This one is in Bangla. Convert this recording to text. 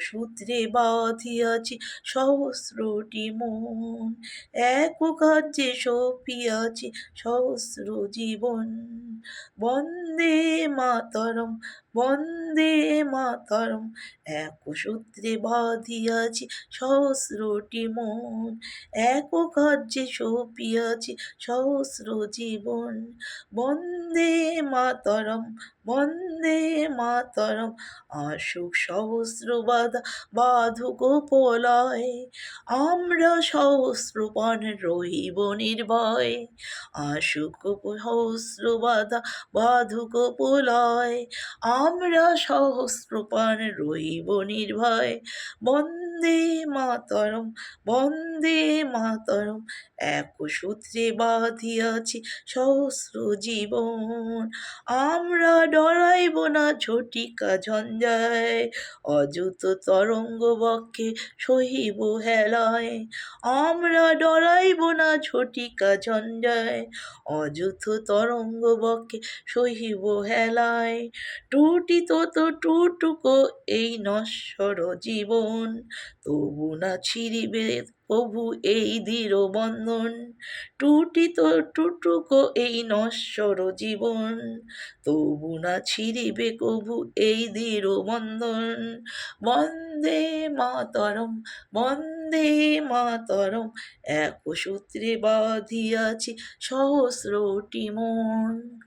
সূত্রে বাঁধিয়াছি সহস্রটি মন, এক কার্যে সপিয়াছি সহস্র জীবন। বন্দে মাতরম, বন্দে মাতরম, এক সূত্রে বাঁধিয়াছি সহস্রটি মন, এক কার্যে সপিয়াছি সহস্র জীবন। বন্দে মাতরম, বন্দে মাতরম, আসুক সহস্র বাধা বাধুক প্রলয়, আমরা সহস্রবাণ রহিব নির্ভয়। আসুক সহস্র বাধা বাধুক প্রলয়, আমরা সহস্রবাণ রহিব নির্ভয়। বন্দে মাতরম, বন্দে মাতরম, এক সূত্রে বাঁধিয়াছি সহস্র জীবন। আমরা ডরাইব না ঝটিকা ঝঞ্ঝায়, অযুত তরঙ্গ বক্ষে সহিব হেলায়। আমরা ডরাইব না ঝটিকা ঝঞ্ঝায়, অযুত তরঙ্গ বক্ষে সহিব হেলায়। টুটিত তো টুটুকো এই নশ্বর জীবন, তবু না ছিঁড়িবে প্রভু এই দৃঢ় বন্ধন। টুটিত টুটুকো এই নশ্বর জীবন, তবু না ছিঁড়িবে কভু এই দৃঢ় বন্ধন। বন্দে মাতরম, বন্দে মাতরম, এক সূত্রে বাঁধিয়াছি সহস্রটি মন।